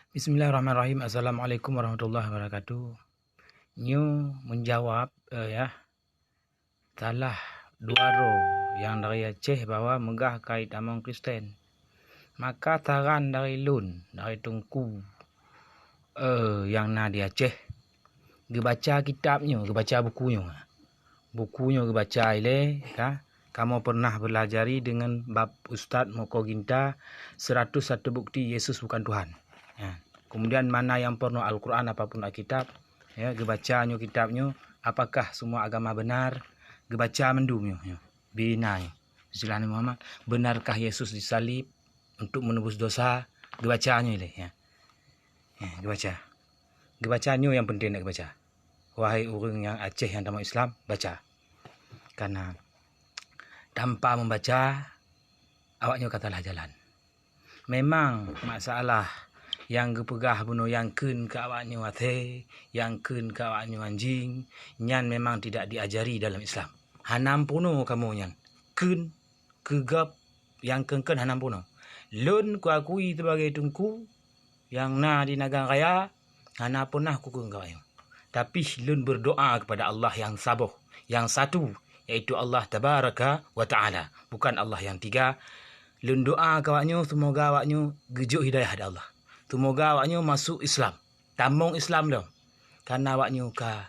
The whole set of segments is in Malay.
Bismillahirrahmanirrahim. Assalamualaikum warahmatullahi wabarakatuh. Nyu menjawab salah dua ro yang dari Aceh bahwa megah kait among Kristen. Maka saran dari Lun, dari Tungku yang na di Aceh, gebaca kitabnya, gebaca bukunya. Bukunya gebaca ile, ya. Kamu pernah belajari dengan bab Ustaz Moko Ginta 101 bukti Yesus bukan Tuhan. Ya. Kemudian mana yang pernah Al-Quran apapun Alkitab, ya, gebacanya kitabnya, apakah semua agama benar, gebaca mendumnya, ya. Binai. Istilahnya Muhammad, benarkah Yesus disalib untuk menebus dosa? Gebacanya ile, ya. Ya, gebaca. Gebacanya yang penting nak gebaca. Wahai orang yang Aceh yang tamat Islam, baca. Karena tanpa membaca, awaknya katalah jalan. Memang masalah yang gepegah bunuh yang kun ke awaknya wate, yang kun ke awaknya anjing, nyan memang tidak diajari dalam Islam. Hanam puno kamu nyan. Kun, kegap, yang kun hanam puno. Lun ku akui sebagai tungku, yang na di nagang raya, hana punah ku kun kawaknya. Tapi lun berdoa kepada Allah yang sabuh, yang satu, yaitu Allah Tabaraka wa Ta'ala. Bukan Allah yang tiga. Lun doa kawaknya, semoga awaknya gejuk hidayah dari Allah. Semoga awaknya masuk Islam. Tamung Islam dong. Karena awaknya ka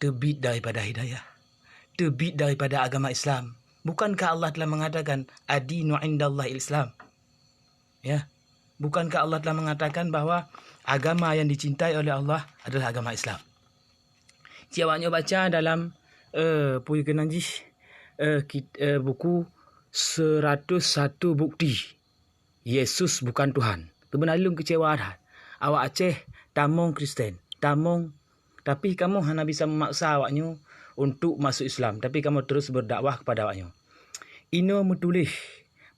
terbit daripada hidayah. Terbit daripada agama Islam. Bukankah Allah telah mengatakan adinu indallah Islam? Ya. Bukankah Allah telah mengatakan bahwa agama yang dicintai oleh Allah adalah agama Islam? Cik awaknya baca dalam punya kenanji buku 101 bukti Yesus bukan Tuhan. Kebenaran kecewa dah. Awak Aceh tamong Kristen, tamong, tapi kamu hanya bisa memaksa awaknya untuk masuk Islam, tapi kamu terus berdakwah kepada awaknya. Ino menulis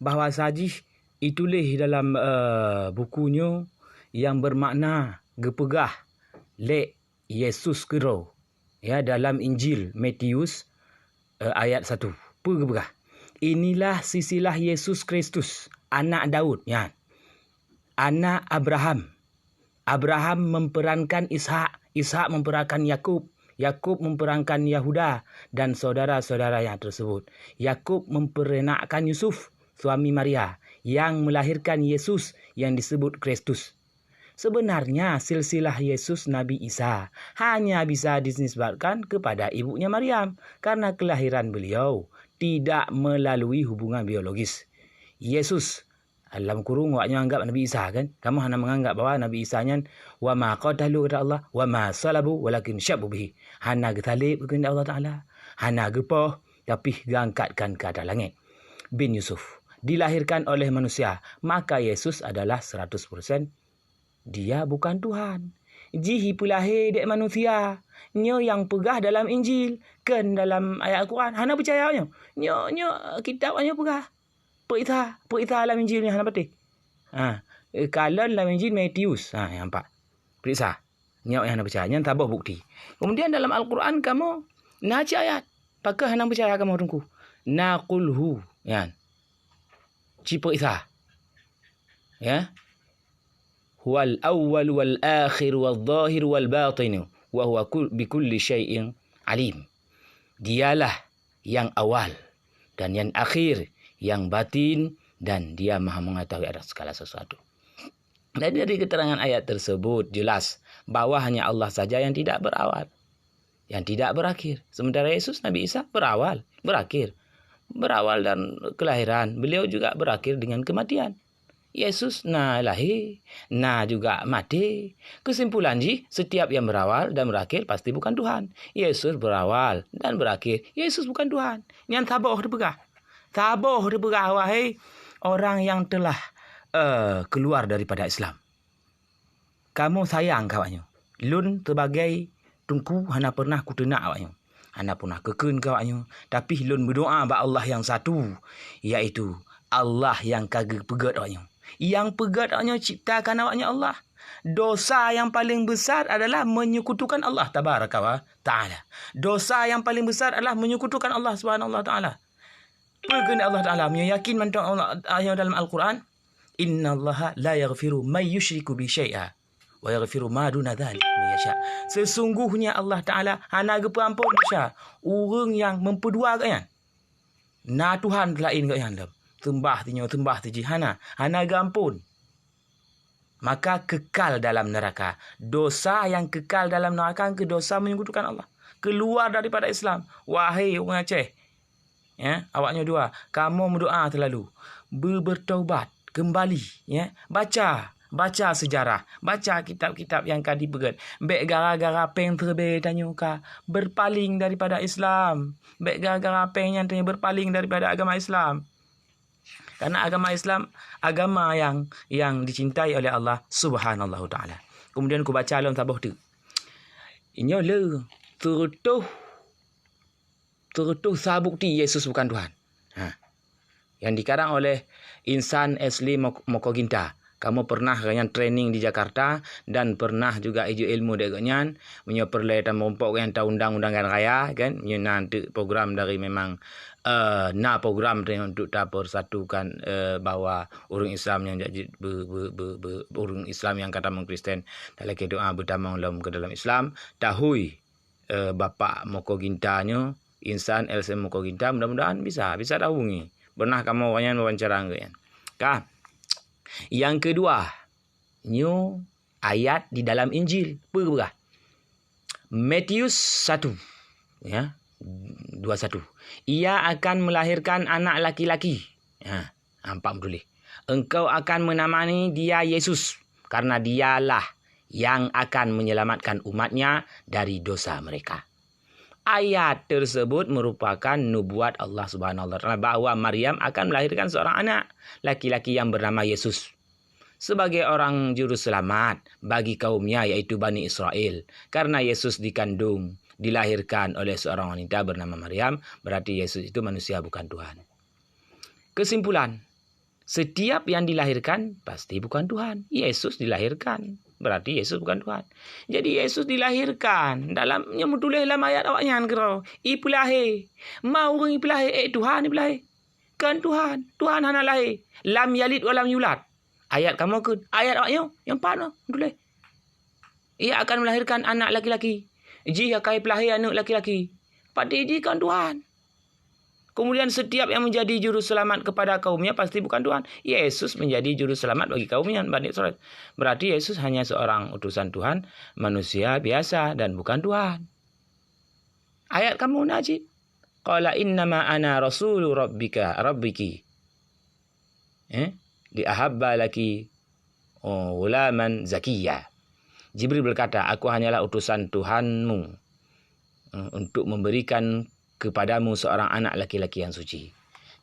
bahawa sajih itulis dalam bukunya yang bermakna gepegah lek Yesus kero, ya, dalam Injil Matius ayat 1. Pegepegah. Inilah sisilah Yesus Kristus, anak Daud, ya. Anak Abraham. Abraham memperankan Ishak, Ishak memperankan Yakub, Yakub memperankan Yahuda dan saudara-saudara yang tersebut. Yakub memperankan Yusuf, suami Maria, yang melahirkan Yesus yang disebut Kristus. Sebenarnya silsilah Yesus Nabi Isa hanya bisa dinisbatkan kepada ibunya Maryam karena kelahiran beliau tidak melalui hubungan biologis. Yesus dalam kurung awaknya anggap Nabi Isa kan? Kamu hanya menganggap bahwa Nabi Isa nya wa ma qatalu kata Allah wa ma salabu walakin syabu bihi. Hana getalib kepada Allah Taala, hana gepoh tapi diangkatkan ke atas langit. Bin Yusuf dilahirkan oleh manusia, maka Yesus adalah 100% dia bukan Tuhan. Jihi pelahir dek manusia. Nyo yang pegah dalam Injil. Kan dalam ayat Al-Quran. Hana percayanya. Nyo kitab hanya pegah. Perintah dalam Injil ni hana petik. Kalau dalam Injil Matius. Yang empat. Periksa. Nyo yang hana percaya. Yang tabah bukti. Kemudian dalam Al-Quran kamu. Naci ayat. Pakah hana percaya kamu tunggu. Naqulhu. Yan. Periksa. Ya. Huwal awwal wal akhir wal zahir wal batin wa huwa bikulli syai'in alim. Dialah yang awal dan yang akhir, yang batin, dan dia maha mengetahui atas segala sesuatu. Dan dari keterangan ayat tersebut jelas bahwa hanya Allah saja yang tidak berawal, yang tidak berakhir. Sementara Yesus Nabi Isa berawal, berakhir. Berawal dan kelahiran, beliau juga berakhir dengan kematian. Yesus na lahir, na juga mati. Kesimpulan setiap yang berawal dan berakhir pasti bukan Tuhan. Yesus berawal dan berakhir. Yesus bukan Tuhan. Yang taboh dipegah. Taboh dipegah, wahai orang yang telah keluar daripada Islam. Kamu sayang kawannya. Lun sebagai tungku hana pernah kutenak awaknya. Hana pernah kekun kawannya. Tapi lun berdoa ba Allah yang satu, iaitu Allah yang kagak pegat awaknya. Yang pegatnya ciptakan awaknya Allah. Dosa yang paling besar adalah menyekutukan Allah Tabaraka wa Ta'ala. Dosa yang paling besar adalah menyekutukan Allah Subhanahu wa Ta'ala. Perguna Allah Ta'ala, yakin mentang Allah dalam Al-Quran. Innallaha la yaghfiru may yusyriku bi syai'a wa yaghfiru ma duna dzalik liman yasha. Sesungguhnya Allah Taala hana geperampun dosa orang yang memperdua katnya. Na Tuhan lain katnya. Tembah tinyo tembah ti hana gampun. Maka kekal dalam neraka. Dosa yang kekal dalam neraka ke dosa menyekutukan Allah. Keluar daripada Islam. Wahai orang Aceh. Ya, awaknya dua. Kamu berdoa terlalu. Bertaubat. Kembali. Ya, baca sejarah. Baca kitab-kitab yang kadi begat. Bek gara-gara peng terbe tanya ka. Berpaling daripada Islam. Bek gara-gara peng yang tanya berpaling daripada agama Islam. Karena agama Islam agama yang dicintai oleh Allah Subhanahu Taala. Kemudian ku baca dalam tabah tu. Inyo le terutuh sabukti Yesus bukan Tuhan. Yang dikarang oleh Insan Asli Mokoginta. Kamu pernah yang training di Jakarta dan pernah juga iju ilmu deganyan menyo perletan merompok yang tahu undang-undang raya kan menyo nanti program dari memang program untuk persatukan bahwa orang Islam yang jadi orang Islam yang kata mengkristen dalam doa bertamang ke dalam Islam tahui Bapak Mokogintanyo Insan LC Mokoginta mudah-mudahan bisa dahungi. Pernah kamu wawancara enggak ya? Kah? Yang kedua, new ayat di dalam Injil. Berapa? Matius 1 ya, 21. Ia akan melahirkan anak laki-laki. Ya, nampak betul. Engkau akan menamai dia Yesus karena dialah yang akan menyelamatkan umatnya dari dosa mereka. Ayat tersebut merupakan nubuat Allah Subhanahu wa taala bahwa Maryam akan melahirkan seorang anak laki-laki yang bernama Yesus sebagai orang juru selamat bagi kaumnya yaitu Bani Israel. Karena Yesus dilahirkan oleh seorang wanita bernama Maryam, berarti Yesus itu manusia bukan Tuhan. Kesimpulan, setiap yang dilahirkan pasti bukan Tuhan. Yesus dilahirkan, berarti Yesus bukan Tuhan. Jadi Yesus dilahirkan dalam yang tulis dalam ayat awaknya kira. Ipulahe. Mau orang ipulahe Tuhan ipulahe. Kan Tuhan hana lahir. Lam yalid wa lam yulad. Ayat kamu ke ayat awaknya yang pana tulis. Ia akan melahirkan anak laki-laki. Jika kai pelahi anak laki-laki. Pada dia kan Tuhan. Kemudian setiap yang menjadi juru selamat kepada kaumnya pasti bukan Tuhan. Yesus menjadi juru selamat bagi kaumnya Bani Israel. Berarti Yesus hanya seorang utusan Tuhan, manusia biasa dan bukan Tuhan. Ayat kamu najib. Qala innama ana rasulu rabbiki. Diahabba laki ghulaman zakiyya. Jibril berkata, aku hanyalah utusan Tuhanmu untuk memberikan kepadamu seorang anak laki-laki yang suci.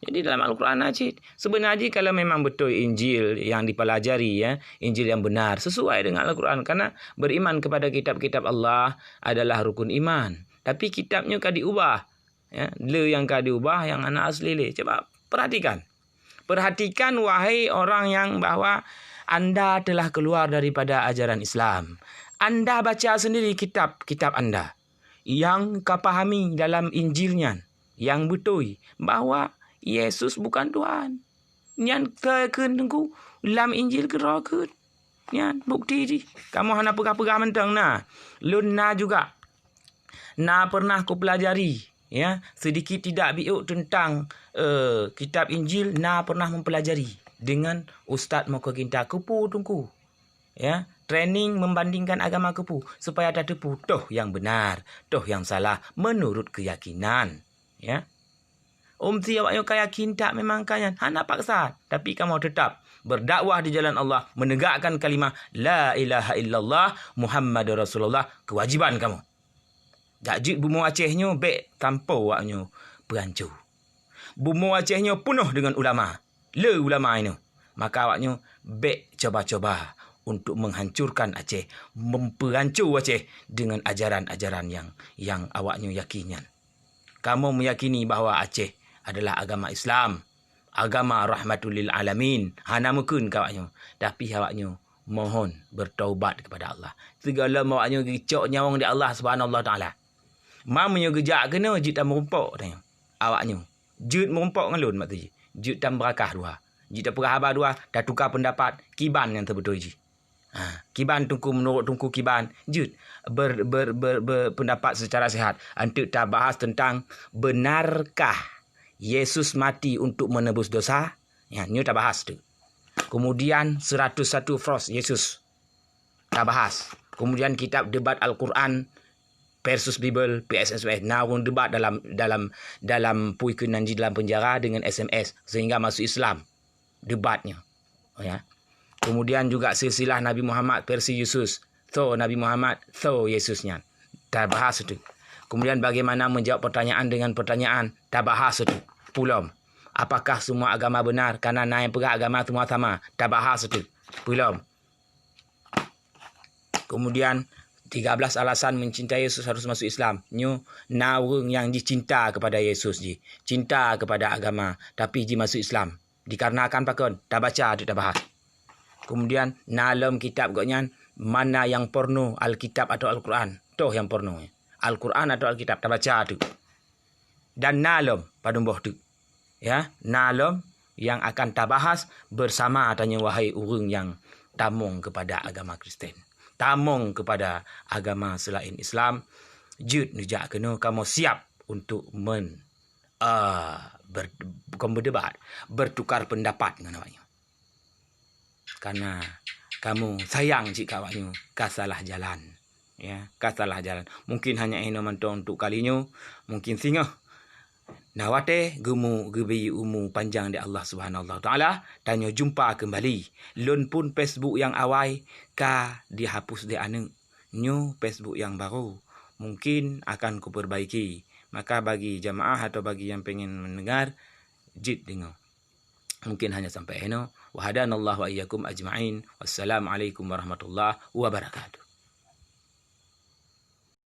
Jadi dalam Al-Quran Najib, sebenarnya kalau memang betul Injil yang dipelajari, ya, Injil yang benar, sesuai dengan Al-Quran. Karena beriman kepada kitab-kitab Allah adalah rukun iman. Tapi kitabnya kan diubah. Ya, yang kan diubah, yang anak asli le. Coba perhatikan. Perhatikan wahai orang yang bahwa Anda telah keluar daripada ajaran Islam. Anda baca sendiri kitab Anda. Yang kau pahami dalam Injilnya yang betul bahwa Yesus bukan Tuhan. Yang kenengku dalam Injil kerakut. Yang bukti di. Kamu hanya pegah-pegah mentang nah. Lun na juga. Na pernah ku pelajari, ya, sedikit tidak biuk tentang kitab Injil. Na pernah mempelajari dengan Ustaz Mokoginta Kepu tungku. Ya, training membandingkan agama Kepu supaya ada tepu toh yang benar, toh yang salah menurut keyakinan, ya. Umti awaknya keyakin tak memang kalian hana paksa, tapi kamu tetap berdakwah di jalan Allah, menegakkan kalimah la ilaha illallah Muhammadur Rasulullah, kewajiban kamu. Jadi bumu Acehnya bek tanpa awaknya berancur. Bumu Acehnya penuh dengan ulama. Le ulama ini. Maka awaknya bek coba-coba untuk menghancurkan Aceh, memperancur Aceh dengan ajaran-ajaran yang awaknya yakinkan. Kamu meyakini bahawa Aceh adalah agama Islam, agama rahmatul lil alamin. Hana mungkin awaknya, tapi awaknya mohon bertaubat kepada Allah. Segala awaknya gicok nyawang di Allah Subhanahu wa taala. Mamanya gejak kena jit dan merumpok tanya. Awaknya jut merumpok ngalun mak tu. Jut dan berakah dua. Jika perah habar dua, dah tukar pendapat, kiban yang terbetul ji. Kiban tungku menurut tungku kiban, jut berpendapat secara sehat. Untuk tak bahas tentang benarkah Yesus mati untuk menebus dosa? Ya, ni tak bahas tu. Kemudian 101 Frost Yesus tak bahas. Kemudian kitab debat Al-Quran versus Bible PSSS. Nah, orang debat dalam Puiku Nanji dalam penjara dengan SMS sehingga masuk Islam. Debatnya. Ya. Kemudian juga silsilah Nabi Muhammad versi Yesus. So Nabi Muhammad, so Yesusnya. Tak bahas itu. Kemudian bagaimana menjawab pertanyaan dengan pertanyaan. Tak bahas itu. Belum. Apakah semua agama benar? Karena naik perah agama semua sama. Tak bahas itu. Belum. Kemudian 13 alasan mencintai Yesus harus masuk Islam. Nyu naung yang dicinta kepada Yesus ji. Cinta kepada agama. Tapi ji masuk Islam. Dikarenakan pakon. Tak baca, tak bahas. Kemudian dalam kitab goknya mana yang porno, Alkitab atau Al-Quran. Toh yang porno. Al-Quran atau Alkitab. Tak baca tu. Dan nalom pada boh tu. Ya, nalom yang akan tabahas bersama tanya wahai orang yang tamung kepada agama Kristen. Tamung kepada agama selain Islam. Jut nujak kena kamu siap untuk berdebat, bertukar pendapat dengan awaknya. Karena kamu sayang jika awaknya kasalah jalan. Ya, kasalah jalan. Mungkin hanya ino mantong untuk kalinya, mungkin singa. Nawate gemu gebi umu panjang di Allah Subhanahu Wa Taala. Tanya jumpa kembali. Lun pun Facebook yang awai ka dihapus di anu. New Facebook yang baru mungkin akan kuperbaiki. Maka bagi jamaah atau bagi yang pengen mendengar, jid dengar. Mungkin hanya sampai eno. Wa hadanallahu wa iyyakum ajma'in. Wassalamualaikum warahmatullahi wabarakatuh.